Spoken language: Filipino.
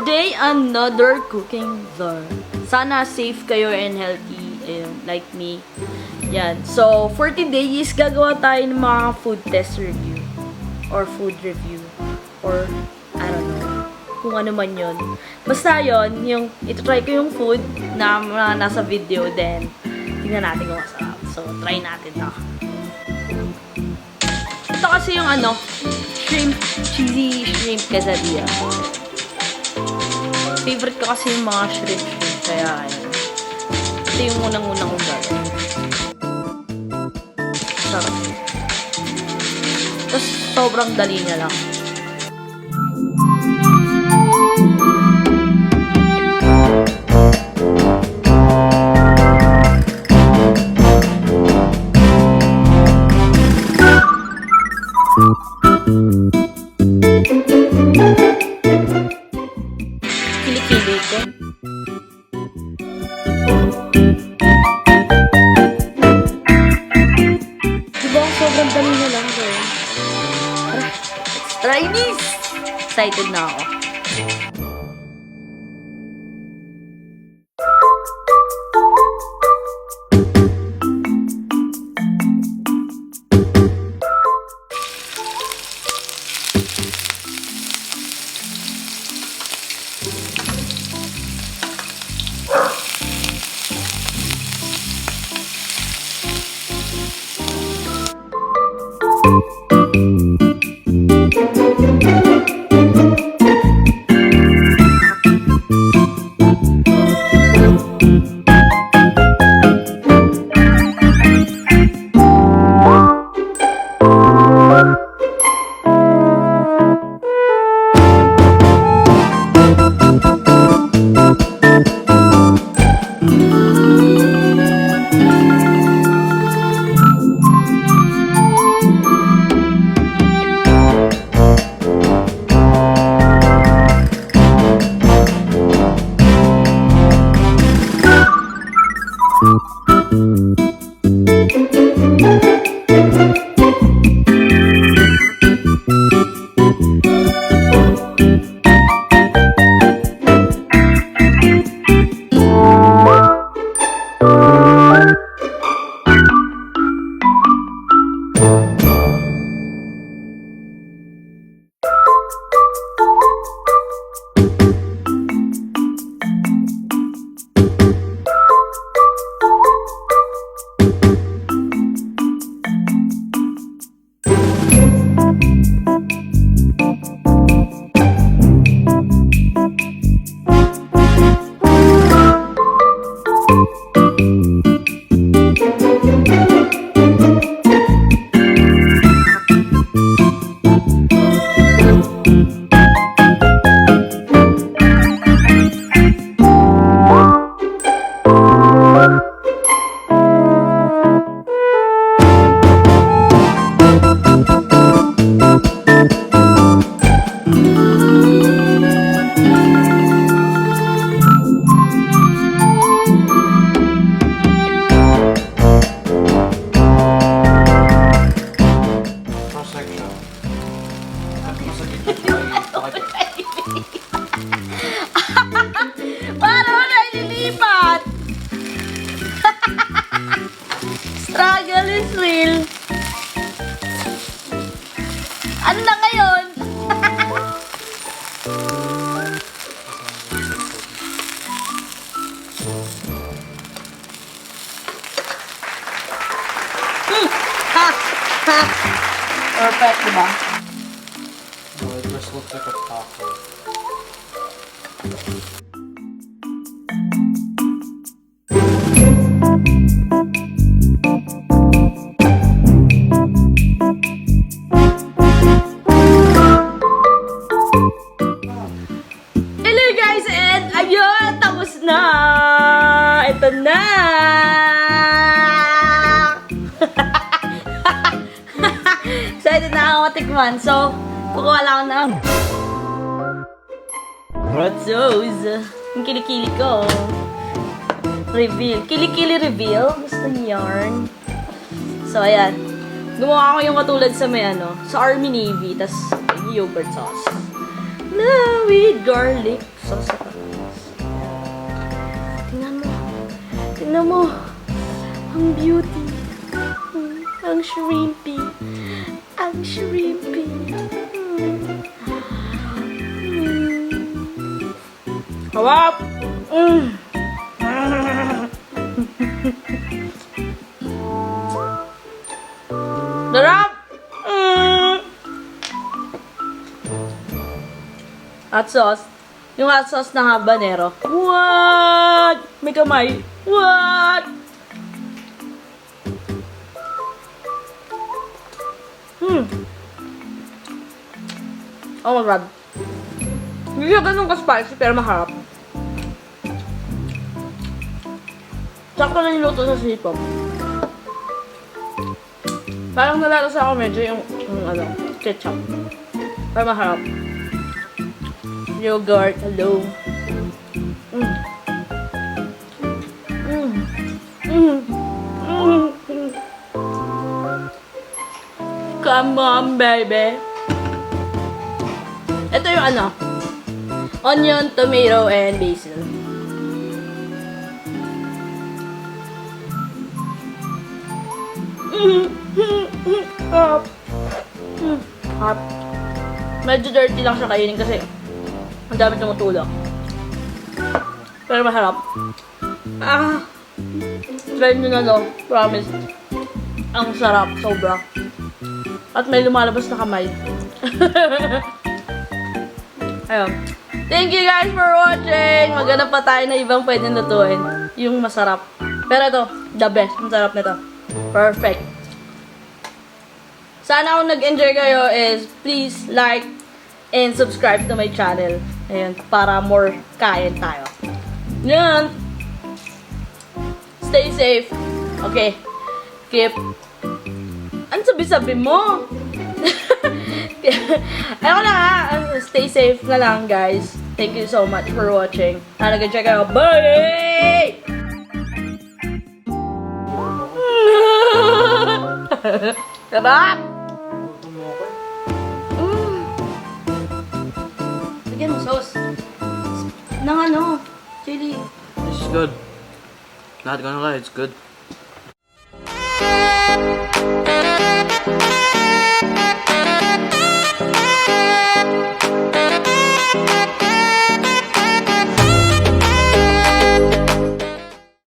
today, another cooking vlog. Sana safe kayo and healthy, like me. Yan. So, for today is gagawa tayo ng mga food test review. Or food review. Or, I don't know. Kung ano man yun. Basta yun, yung, ito-try ko yung food na nasa video. Then, tingnan natin kung masarap. So, try natin na. Ito kasi yung cheesy shrimp quesadilla. Favorite ko kasi yung mga shrimp. Kaya, ayun. Ito yung unang-unang kong gagawin. Sarap. Tapos, sobrang dali niya lang. Kili-kili ko. Diba sobrang dali na lang ko eh. Let's try this! Excited na ako. Paano mo na ililipat? Struggle is real. Ano na ngayon? Perfect, diba? No, it just looks like a taco. Hello guys, and ayun, tapos na! Ito na! Excited na ako matikman. So, kukuha lang ako ng Kudos. Yung kilikili ko. Reveal. Kilikili reveal. Gusto niyo yarn. So, ayan. Gumawa ko yung katulad sa may sa Army Navy. Tas, yogurt sauce. Na with garlic sauce sa taas. Tingnan mo. Tingnan mo. Ang beauty. Ang shrimpy. Ang shrimpy. Hawap! Darap! Hot sauce. Yung hot sauce ng habanero. What? May kamay. What? Oh my god. Hindi siya ganun ka-spicy pero maharap. Sakto na niluto sa sipop. Parang nalalasa ako medyo yung ketchup. Pero maharap. Yogurt, hello. Come on, baby. Ito yung onion, tomato, and basil. Hot. Medyo dirty lang siya kainin kasi ang dami tumutulong. Pero masarap. Try nyo na to. Promise. Ang sarap. Sobra. At may lumalabas na kamay. Ayun. Thank you guys for watching. Maghanap pa tayo na ibang pwedeng lutuin. Yung masarap. Pero ito, the best. Ang sarap nito. Perfect. Sana kung nag-enjoy kayo is please like and subscribe to my channel. Ayun, para more kain tayo. Yan. Stay safe. Okay. Keep. Ano sabi-sabi mo? Ayoko na nga. Stay safe na lang, guys. Thank you so much for watching. Nag-check kayo. Bye! Sarap! Lagyan mo sauce. Nang chili. This is good. Not gonna lie, it's good.